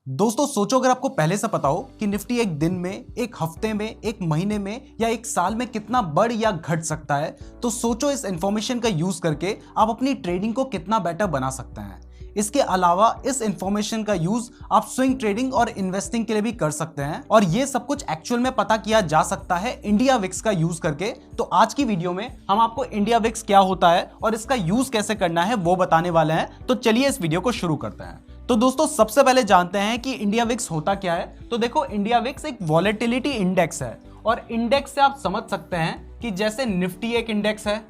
दोस्तों सोचो, अगर आपको पहले से पता हो कि निफ्टी एक दिन में, एक हफ्ते में, एक महीने में या एक साल में कितना बढ़ या घट सकता है, तो सोचो इस इंफॉर्मेशन का यूज करके आप अपनी ट्रेडिंग को कितना बेटर बना सकते हैं। इसके अलावा इस इंफॉर्मेशन का यूज आप स्विंग ट्रेडिंग और इन्वेस्टिंग के लिए भी कर सकते हैं, और ये सब कुछ एक्चुअल में पता किया जा सकता है इंडिया विक्स का यूज करके। तो आज की वीडियो में हम आपको इंडिया विक्स क्या होता है और इसका यूज कैसे करना है वो बताने वाले हैं। तो चलिए इस वीडियो को शुरू करते हैं। तो दोस्तों सबसे पहले जानते हैं कि इंडिया विक्स होता क्या है। तो देखो, इंडिया विक्स एक वॉलेटिलिटी इंडेक्स है, और इंडेक्स से आप समझ सकते हैं कि जैसे निफ्टी एक इंडेक्स है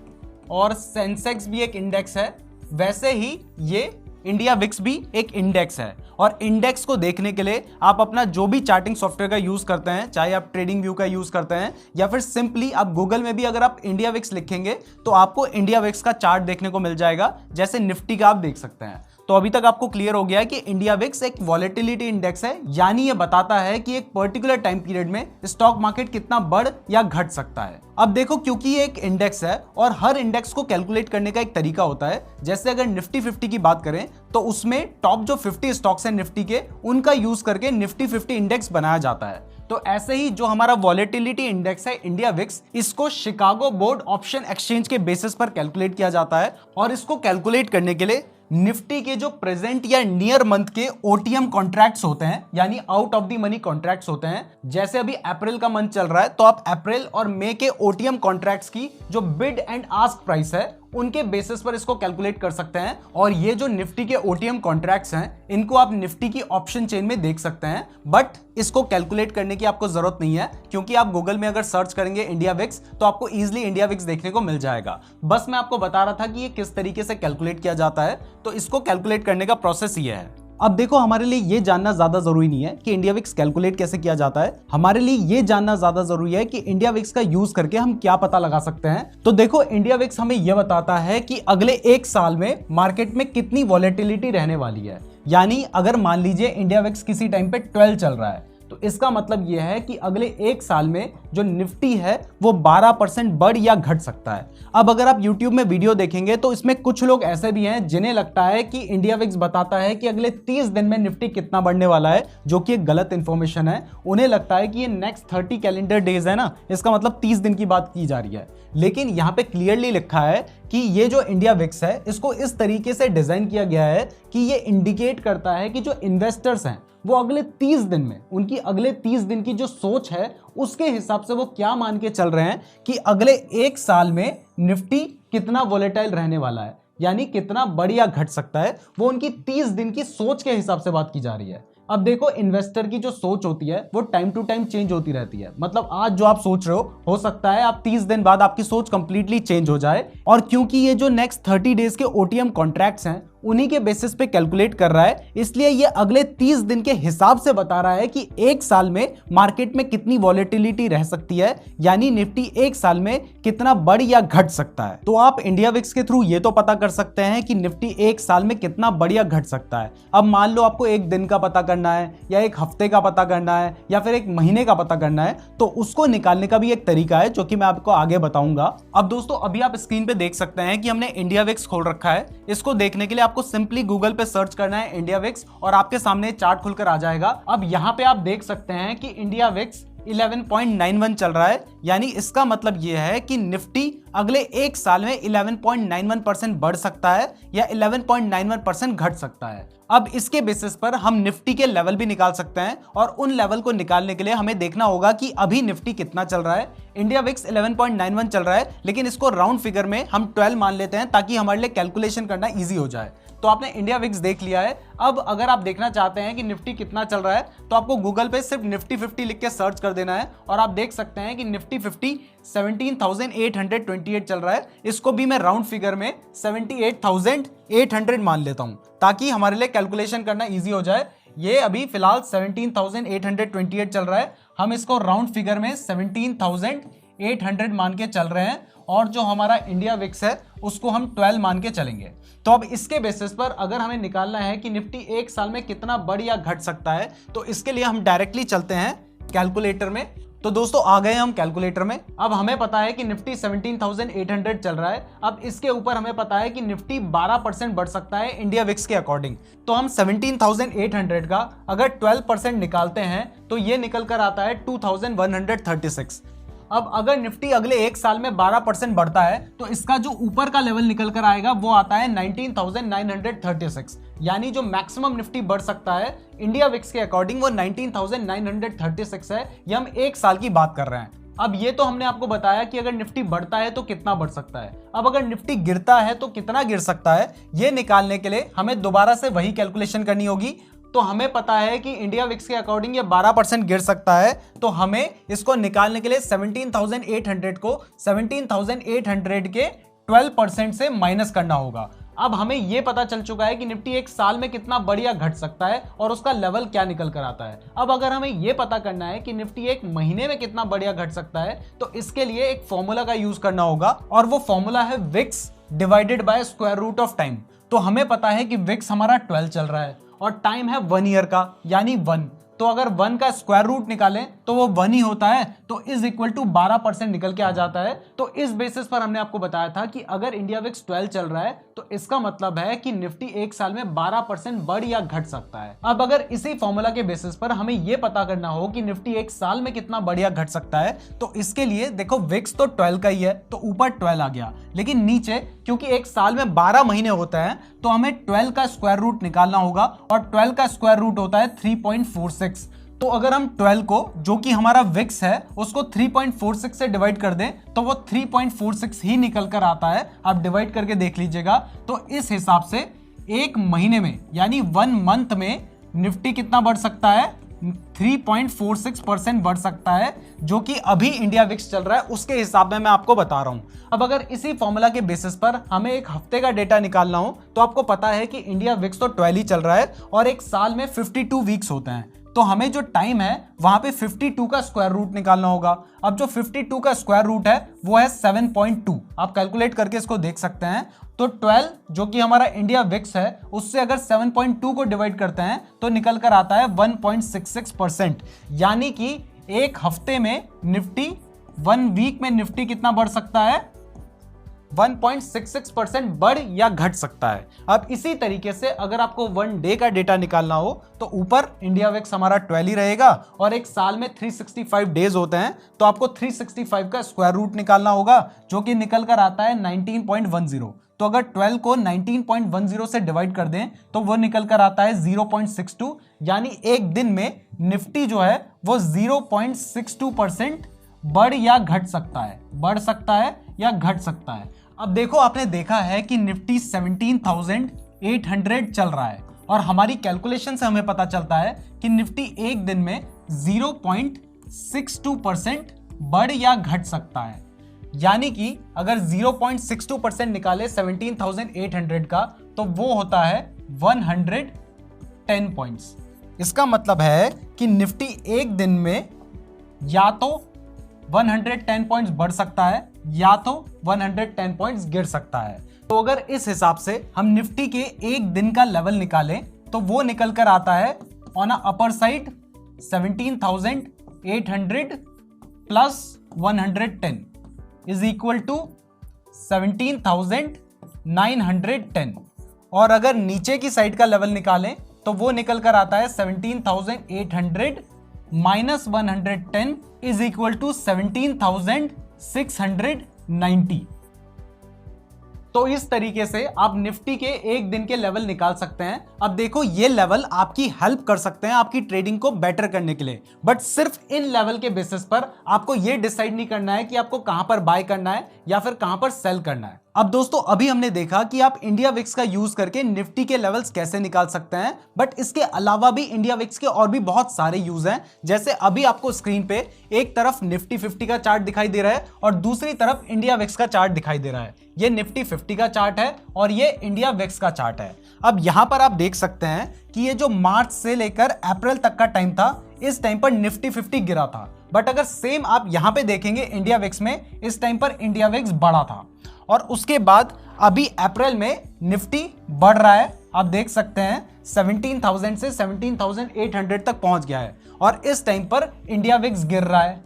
और सेंसेक्स भी एक इंडेक्स है, वैसे ही ये इंडिया विक्स भी एक इंडेक्स है। और इंडेक्स को देखने के लिए आप अपना जो भी चार्टिंग सॉफ्टवेयर का यूज करते हैं, चाहे आप ट्रेडिंग व्यू का यूज करते हैं या फिर सिंपली आप गूगल में भी अगर आप इंडिया विक्स लिखेंगे तो आपको इंडिया विक्स का चार्ट देखने को मिल जाएगा, जैसे निफ्टी का आप देख सकते हैं। तो अभी तक आपको क्लियर हो गया है कि इंडिया विक्स एक वॉलेटिलिटी इंडेक्स है, यानी ये बताता है कि एक पर्टिकुलर टाइम पीरियड में स्टॉक मार्केट कितना बढ़ या घट सकता है। अब देखो, क्योंकि ये एक इंडेक्स है और हर इंडेक्स को कैलकुलेट करने का एक तरीका होता है। जैसे अगर निफ्टी 50 की बात करें तो उसमें टॉप जो 50 स्टॉक्स हैं निफ्टी के, उनका यूज करके निफ्टी 50 इंडेक्स बनाया जाता है। तो ऐसे ही जो हमारा वॉलेटिलिटी इंडेक्स है इंडिया विक्स, इसको शिकागो बोर्ड ऑप्शन एक्सचेंज के बेसिस पर कैलकुलेट किया जाता है। और इसको कैलकुलेट करने के लिए निफ्टी के जो प्रेजेंट या नियर मंथ के ओटीएम कॉन्ट्रैक्ट्स होते हैं, यानी out of the money contracts होते हैं। जैसे अभी अप्रैल का मंथ चल रहा है, तो आप अप्रैल और मई के ओटीएम कॉन्ट्रैक्ट्स की जो बिड एंड आस्क प्राइस है उनके बेसिस पर इसको कैलकुलेट कर सकते हैं। और ये जो निफ्टी के ओटीएम कॉन्ट्रैक्ट्स हैं, इनको आप निफ्टी की ऑप्शन चेन में देख सकते हैं, बट इसको कैलकुलेट करने की आपको जरूरत नहीं है, क्योंकि आप गूगल में अगर सर्च करेंगे इंडिया विक्स तो आपको इजीली इंडिया विक्स देखने को मिल जाएगा। बस मैं आपको बता रहा था कि ये किस तरीके से कैलकुलेट किया जाता है, तो इसको कैलकुलेट करने का प्रोसेस ये है। अब देखो, हमारे लिए ये जानना ज्यादा जरूरी नहीं है कि इंडिया विक्स कैलकुलेट कैसे किया जाता है। हमारे लिए ये जानना ज्यादा जरूरी है कि इंडिया विक्स का यूज करके हम क्या पता लगा सकते हैं। तो देखो, इंडिया विक्स हमें यह बताता है कि अगले एक साल में मार्केट में कितनी वॉलेटिलिटी रहने वाली है। यानी अगर मान लीजिए इंडिया विक्स किसी टाइम पे 12 चल रहा है, तो इसका मतलब यह है कि अगले एक साल में जो निफ्टी है वो 12% बढ़ या घट सकता है। अब अगर आप YouTube में वीडियो देखेंगे तो इसमें कुछ लोग ऐसे भी हैं जिन्हें लगता है कि इंडिया विक्स बताता है कि अगले 30 दिन में निफ्टी कितना बढ़ने वाला है, जो कि एक गलत इंफॉर्मेशन है। उन्हें लगता है कि ये नेक्स्ट 30 कैलेंडर डेज है ना, इसका मतलब 30 दिन की बात की जा रही है। लेकिन यहाँ पे क्लियरली लिखा है कि ये जो इंडिया विक्स है, इसको इस तरीके से डिजाइन किया गया है कि ये इंडिकेट करता है कि जो इन्वेस्टर्स हैं वो अगले 30 दिन में, उनकी अगले 30 दिन की जो सोच है उसके हिसाब से वो क्या मान के चल रहे हैं कि अगले एक साल में निफ्टी कितना वोलेटाइल रहने वाला है, यानी कितना बढ़ या घट सकता है। वो उनकी 30 दिन की सोच के हिसाब से बात की जा रही है। अब देखो, इन्वेस्टर की जो सोच होती है वो टाइम टू टाइम चेंज होती रहती है। मतलब आज जो आप सोच रहे हो सकता है आप 30 दिन बाद आपकी सोच कंप्लीटली चेंज हो जाए। और क्योंकि ये जो नेक्स्ट 30 डेज के ओटीएम कॉन्ट्रैक्ट्स हैं उन्हीं के बेसिस पे कैलकुलेट कर रहा है, इसलिए ये अगले 30 दिन के हिसाब से बता रहा है कि एक साल में मार्केट में कितनी वॉलेटिलिटी रह सकती है, यानी निफ्टी एक साल में कितना बढ़ या घट सकता है। तो आप इंडिया विक्स के थ्रू ये तो पता कर सकते हैं कि निफ्टी एक साल में कितना बढ़ या घट सकता है। अब मान लो आपको एक दिन का पता करना है, या एक हफ्ते का पता करना है, या फिर एक महीने का पता करना है, तो उसको निकालने का भी एक तरीका है जो कि मैं आपको आगे बताऊंगा। अब दोस्तों, अभी आप स्क्रीन पे देख सकते हैं कि हमने इंडिया विक्स खोल रखा है। इसको देखने के लिए आपको सिंपली गूगल पे सर्च करना है इंडिया विक्स, और आपके सामने चार्ट खुलकर आ जाएगा। अब यहाँ पे आप देख सकते हैं कि इंडिया विक्स 11.91 चल रहा है, यानी इसका मतलब यह है कि निफ्टी अगले एक साल में 11.91% बढ़ सकता है या 11.91% घट सकता है। अब इसके बेसिस पर हम निफ्टी के लेवल भी निकाल सकते हैं, और उन लेवल को निकालने के लिए हमें देखना होगा कि अभी निफ्टी कितना चल रहा है। इंडिया विक्स 11.91 चल रहा है, लेकिन इसको राउंड फिगर में हम 12 मान लेते हैं ताकि हमारे लिए कैलकुलेशन करना ईजी हो जाए। तो आपने इंडिया विक्स देख लिया है। अब अगर आप देखना चाहते हैं कि निफ्टी कितना चल रहा है, तो आपको गूगल पे सिर्फ निफ्टी 50 लिख के सर्च कर देना है, और आप देख सकते हैं कि निफ्टी 50 17,828 चल रहा है। इसको भी मैं राउंड फिगर में 78,800 मान लेता हूं, ताकि हमारे लिए कैलकुलेशन करना इजी हो जाए। ये अभी फिलहाल 17,828 चल रहा है, हम इसको राउंड फिगर में 17,800 मान के चल रहे हैं, और जो हमारा इंडिया विक्स है उसको हम 12 मान के चलेंगे। तो अब इसके बेसिस पर अगर हमें निकालना है कि निफ्टी एक साल में कितना बढ़ या घट सकता है, तो इसके लिए हम डायरेक्टली चलते हैं कैलकुलेटर में। तो दोस्तों आ गए हम कैलकुलेटर में। अब हमें पता है कि निफ्टी 17,800 चल रहा है। अब इसके ऊपर हमें पता है कि निफ्टी 12% बढ़ सकता है इंडिया विक्स के अकॉर्डिंग। तो हम 17,800 का अगर 12% निकालते हैं तो ये निकल कर आता है 2,136। अब अगर निफ्टी अगले एक साल में 12% बढ़ता है तो इसका जो ऊपर का लेवल निकल कर आएगा वो आता है 19,936। यानी जो मैक्सिमम निफ्टी बढ़ सकता है इंडिया विक्स के अकॉर्डिंग वो 19,936 है। ये हम एक साल की बात कर रहे हैं। अब ये तो हमने आपको बताया कि अगर निफ्टी बढ़ता है तो कितना बढ़ सकता है। अब अगर निफ्टी गिरता है तो कितना गिर सकता है, ये निकालने के लिए हमें दोबारा से वही कैलकुलेशन करनी होगी। तो हमें पता है कि इंडिया विक्स के अकॉर्डिंग ये 12% गिर सकता है। तो हमें इसको निकालने के लिए 17,800 को 17,800 के 12% से माइनस करना होगा। अब हमें यह पता चल चुका है कि निफ्टी एक साल में कितना बढ़िया घट सकता है और उसका लेवल क्या निकल कर आता है। अब अगर हमें यह पता करना है कि निफ्टी एक महीने में कितना बढ़िया घट सकता है तो इसके लिए एक फॉर्मूला का यूज करना होगा और वो फॉर्मूला है VIX divided by square root of time. तो हमें पता है कि विक्स हमारा 12 चल रहा है और टाइम है 1 ईयर का यानी 1। तो अगर 1 का स्क्वायर रूट निकालें तो वो 1 ही होता है। तो इज इक्वल टू 12% निकल के आ जाता है। तो इस बेसिस पर हमने आपको बताया था कि अगर इंडिया विक्स 12 चल रहा है तो इसका मतलब है कि निफ्टी एक साल में 12% बढ़ या घट सकता है। अब अगर इसी फॉर्मूला के बेसिस पर हमें यह पता करना हो कि निफ्टी एक साल में कितना बढ़ या घट सकता है तो इसके लिए देखो विक्स तो 12 का ही है तो ऊपर 12 आ गया, लेकिन नीचे क्योंकि एक साल में 12 महीने होते हैं तो हमें 12 का स्क्वायर रूट निकालना होगा और 12 का स्क्वायर रूट होता है 3.46। तो अगर हम 12 को जो कि हमारा विक्स है उसको 3.46 से डिवाइड कर दें तो वो 3.46 ही निकल कर आता है। आप डिवाइड करके देख लीजिएगा। तो इस हिसाब से एक महीने में यानी 1 मंथ में निफ्टी कितना बढ़ सकता है, 3.46% बढ़ सकता है, जो कि अभी इंडिया विक्स चल रहा है उसके हिसाब में मैं आपको बता रहा हूं। अब अगर इसी फॉर्मूला के बेसिस पर हमें एक हफ्ते का डेटा निकालना हो तो आपको पता है कि इंडिया विक्स तो 12 ही चल रहा है और एक साल में 52 वीक्स होते हैं। तो हमें जो टाइम है वहां पे 52 का स्क्वायर रूट निकालना होगा। अब जो 52 का स्क्वायर रूट है वो है 7.2। आप कैलकुलेट करके इसको देख सकते हैं। तो 12 जो कि हमारा इंडिया विक्स है उससे अगर 7.2 को डिवाइड करते हैं तो निकल कर आता है 1.66%। यानी कि एक हफ्ते में निफ्टी 1 वीक में निफ्टी कितना बढ़ सकता है, 1.66% बढ़ या घट सकता है। अब इसी तरीके से अगर आपको 1 डे का डेटा निकालना हो तो ऊपर इंडिया विक्स हमारा 12 ही रहेगा और एक साल में 365 डेज होते हैं तो आपको 365 का स्क्वायर रूट निकालना होगा जो कि निकल कर आता है 19.10। तो अगर 12 को 19.10 से डिवाइड कर दें तो वो निकल कर आता है 0.62। यानी एक दिन में निफ्टी जो है वो 0.62% बढ़ या घट सकता है, बढ़ सकता है या घट सकता है। अब देखो आपने देखा है कि निफ्टी 17,800 चल रहा है और हमारी कैलकुलेशन से हमें पता चलता है कि निफ्टी एक दिन में 0.62% बढ़ या घट सकता है। यानी कि अगर 0.62% निकाले 17,800 का तो वो होता है 110 पॉइंट्स। इसका मतलब है कि निफ्टी एक दिन में या तो 110 पॉइंट्स बढ़ सकता है या तो 110 पॉइंट्स गिर सकता है। तो अगर इस हिसाब से हम निफ्टी के एक दिन का लेवल निकालें तो वो निकल कर आता है on a upper side 17,800 plus 110 is equal to 17,910। और अगर नीचे की साइड का लेवल निकालें तो वो निकल कर आता है 17,800 माइनस 110 इज इक्वल टू 17,690। तो इस तरीके से आप निफ्टी के एक दिन के लेवल निकाल सकते हैं। अब देखो ये लेवल आपकी हेल्प कर सकते हैं आपकी ट्रेडिंग को बेटर करने के लिए, बट सिर्फ इन लेवल के बेसिस पर आपको ये डिसाइड नहीं करना है कि आपको कहां पर बाय करना है या फिर कहां पर सेल करना है। अब दोस्तों अभी हमने देखा कि आप इंडिया विक्स का यूज करके निफ्टी के लेवल्स कैसे निकाल सकते हैं, बट इसके अलावा भी इंडिया विक्स के और भी बहुत सारे यूज हैं। जैसे अभी आपको स्क्रीन पे एक तरफ निफ्टी 50 का चार्ट दिखाई दे रहा है और दूसरी तरफ इंडिया विक्स का चार्ट दिखाई दे रहा है। ये निफ्टी 50 का चार्ट है और ये इंडिया विक्स का चार्ट है। अब यहां पर आप देख सकते हैं कि ये जो मार्च से लेकर अप्रैल तक का टाइम था, इस टाइम पर निफ्टी 50 गिरा था। बट अगर सेम आप यहां पे देखेंगे इंडिया विक्स में, इस टाइम पर इंडिया विक्स बढ़ा था और उसके बाद अभी अप्रैल में निफ्टी बढ़ रहा है। आप देख सकते हैं 17,000 से 17,800 तक पहुंच गया है और इस टाइम पर इंडिया विक्स गिर रहा है।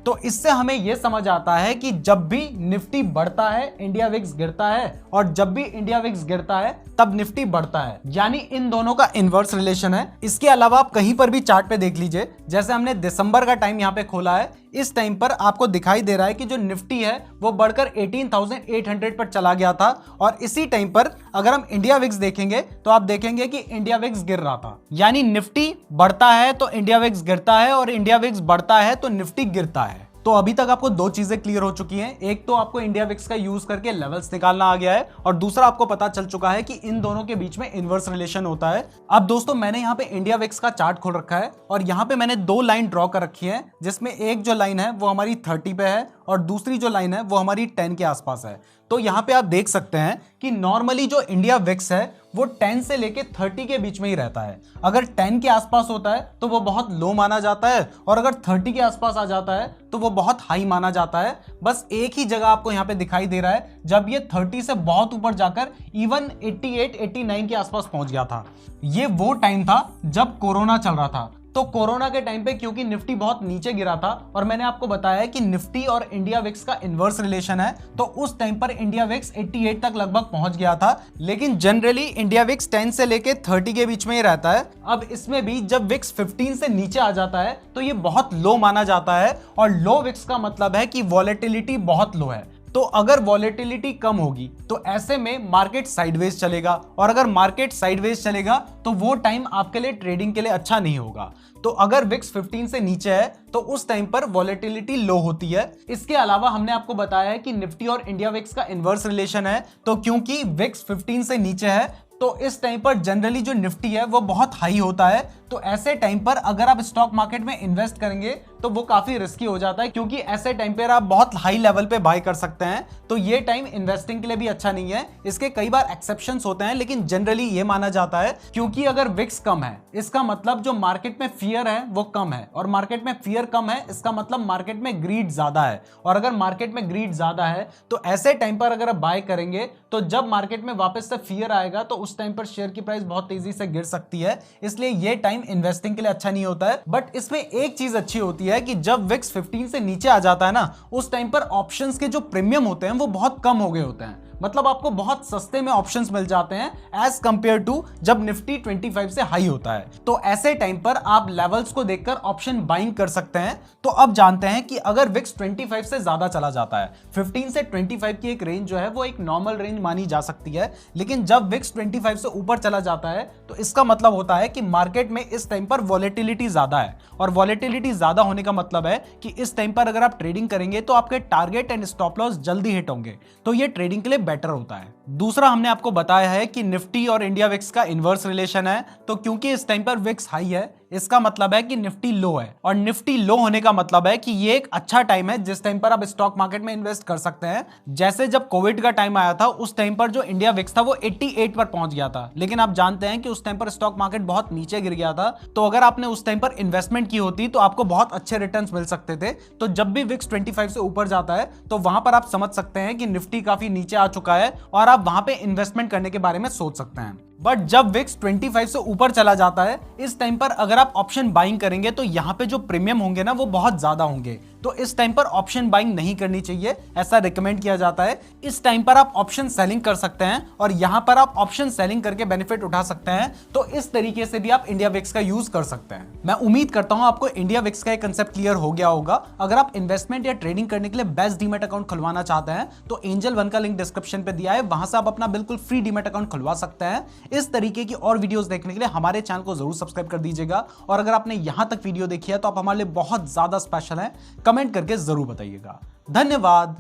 तो इससे हमें यह समझ आता है कि जब भी निफ्टी बढ़ता है इंडिया विक्स गिरता है, और जब भी इंडिया विक्स गिरता है तब निफ्टी बढ़ता है, यानी इन दोनों का इनवर्स रिलेशन है। इसके अलावा आप कहीं पर भी चार्ट पे देख लीजिए, जैसे हमने दिसंबर का टाइम यहाँ पे खोला है, इस टाइम पर आपको दिखाई दे रहा है कि जो निफ्टी है वो बढ़कर 18,800 पर चला गया था, और इसी टाइम पर अगर हम इंडिया विक्स देखेंगे तो आप देखेंगे कि इंडिया विक्स गिर रहा था। यानी निफ्टी बढ़ता है तो इंडिया विक्स गिरता है, और इंडिया विक्स बढ़ता है तो निफ्टी गिरता है। तो अभी तक आपको दो चीजें क्लियर हो चुकी हैं, एक तो आपको इंडिया विक्स का यूज करके लेवल्स निकालना आ गया है, और दूसरा आपको पता चल चुका है कि इन दोनों के बीच में इनवर्स रिलेशन होता है। अब दोस्तों मैंने यहाँ पे इंडिया विक्स का चार्ट खोल रखा है, और यहाँ पे मैंने दो लाइन ड्रॉ कर रखी है, जिसमें एक जो लाइन है वो हमारी 30 पे है, और दूसरी जो लाइन है वो हमारी 10 के आसपास है। तो यहाँ पे आप देख सकते हैं कि नॉर्मली जो इंडिया विक्स है वो 10 से लेके 30 के बीच में ही रहता है। अगर 10 के आसपास होता है तो वो बहुत लो माना जाता है, और अगर 30 के आसपास आ जाता है तो वो बहुत हाई माना जाता है। बस एक ही जगह आपको यहाँ पे दिखाई दे रहा है जब ये 30 से बहुत ऊपर जाकर इवन 88-89 के आसपास पहुंच गया था। ये वो टाइम था जब कोरोना चल रहा था। तो कोरोना के टाइम पे क्योंकि निफ्टी बहुत नीचे गिरा था, और मैंने आपको बताया कि निफ्टी और इंडिया विक्स का इनवर्स रिलेशन है, तो उस टाइम पर इंडिया विक्स 88 तक लगभग पहुंच गया था। लेकिन जनरली इंडिया विक्स 10 से लेके 30 के बीच में ही रहता है। अब इसमें भी जब विक्स 15 से नीचे आ जाता है तो ये बहुत लो माना जाता है, और लो विक्स का मतलब है कि वॉलेटिलिटी बहुत लो है। तो अगर वॉलेटिलिटी कम होगी तो ऐसे में मार्केट साइडवेज चलेगा, और अगर मार्केट साइडवेज चलेगा तो वो टाइम आपके लिए ट्रेडिंग के लिए अच्छा नहीं होगा। तो अगर विक्स 15 से नीचे है तो उस टाइम पर वॉलेटिलिटी लो होती है। इसके अलावा हमने आपको बताया है कि निफ्टी और इंडिया विक्स का इनवर्स रिलेशन है, तो क्योंकि विक्स 15 से नीचे है तो इस टाइम पर जनरली जो निफ्टी है वो बहुत हाई होता है। तो ऐसे टाइम पर अगर आप स्टॉक मार्केट में इन्वेस्ट करेंगे तो वो काफी रिस्की हो जाता है, क्योंकि ऐसे टाइम पर आप बहुत हाई लेवल पे बाय कर सकते हैं। तो ये टाइम इन्वेस्टिंग के लिए भी अच्छा नहीं है। इसके कई बार एक्सेप्शंस होते हैं, लेकिन जनरली ये माना जाता है क्योंकि अगर विक्स कम है इसका मतलब जो मार्केट में फियर है वो कम है, और मार्केट में फियर कम है इसका मतलब मार्केट में ग्रीड ज्यादा है, और अगर मार्केट में ग्रीड ज्यादा है तो ऐसे टाइम पर अगर आप बाय करेंगे तो जब मार्केट में वापस से फियर आएगा तो उस टाइम पर शेयर की प्राइस बहुत तेजी से गिर सकती है। इसलिए ये टाइम इन्वेस्टिंग के लिए अच्छा नहीं होता है। बट इसमें एक चीज अच्छी होती है कि जब विक्स 15 से नीचे आ जाता है ना, उस टाइम पर ऑप्शंस के जो प्रीमियम होते हैं वो बहुत कम हो गए होते हैं। मतलब आपको बहुत सस्ते में ऑप्शंस मिल जाते हैं एज कंपेयर टू जब निफ्टी 25 से हाई होता है। तो ऐसे टाइम पर आप लेवल्स को देखकर ऑप्शन बाइंग कर सकते हैं। तो अब जानते हैं कि अगर विक्स 25 से ज्यादा चला जाता है, 15 से 25 की एक रेंज जो है वो एक नॉर्मल रेंज मानी जा सकती है, लेकिन जब विक्स 25 से ऊपर चला जाता है तो इसका मतलब होता है कि मार्केट में इस टाइम पर वॉलेटिलिटी ज्यादा है, और वॉलेटिलिटी ज्यादा होने का मतलब है कि इस टाइम पर अगर आप ट्रेडिंग करेंगे तो आपके टारगेट एंड स्टॉप लॉस जल्दी हिट होंगे। तो ये ट्रेडिंग के लिए बेटर होता है। दूसरा हमने आपको बताया है कि निफ्टी और इंडिया विक्स का इनवर्स रिलेशन है, तो क्योंकि इस टाइम पर विक्स हाई है इसका मतलब है कि निफ्टी लो है, और निफ्टी लो होने का मतलब है कि ये एक अच्छा टाइम है जिस टाइम पर आप स्टॉक मार्केट में इन्वेस्ट कर सकते हैं। जैसे जब कोविड का टाइम आया था उस टाइम पर जो इंडिया विक्स था वो 88 पर पहुंच गया था, लेकिन आप जानते हैं कि उस टाइम पर स्टॉक मार्केट बहुत नीचे गिर गया था। तो अगर आपने उस टाइम पर इन्वेस्टमेंट की होती तो आपको बहुत अच्छे रिटर्न्स मिल सकते थे। तो जब भी विक्स 25 से ऊपर जाता है तो वहां पर आप समझ सकते हैं कि निफ्टी काफी नीचे आ चुका है, और आप वहां पे इन्वेस्टमेंट करने के बारे में सोच सकते हैं। बट जब विक्स 25 से ऊपर चला जाता है इस टाइम पर अगर आप ऑप्शन बाइंग करेंगे तो यहां पे जो प्रीमियम होंगे ना वो बहुत ज्यादा होंगे। तो इस टाइम पर ऑप्शन बाइंग नहीं करनी चाहिए, ऐसा रिकमेंड किया जाता है। इस टाइम पर आप ऑप्शन सेलिंग कर सकते हैं, और यहां पर आप ऑप्शन सेलिंग करके बेनिफिट उठा सकते हैं। तो इस तरीके से भी आप इंडिया विक्स का यूज कर सकते हैं। मैं उम्मीद करता हूं आपको इंडिया विक्स का कंसेप्ट क्लियर हो गया होगा। अगर आप इन्वेस्टमेंट या ट्रेडिंग करने के लिए बेस्ट डीमैट अकाउंट खुलवाना चाहते हैं तो एंजल वन का लिंक डिस्क्रिप्शन पे दिया है, वहां से आप अपना बिल्कुल फ्री डीमैट अकाउंट खुलवा सकते हैं। इस तरीके की और वीडियोस देखने के लिए हमारे चैनल को जरूर सब्सक्राइब कर दीजिएगा, और अगर आपने यहां तक वीडियो देखी है तो आप हमारे लिए बहुत ज्यादा स्पेशल हैं। कमेंट करके जरूर बताइएगा। धन्यवाद।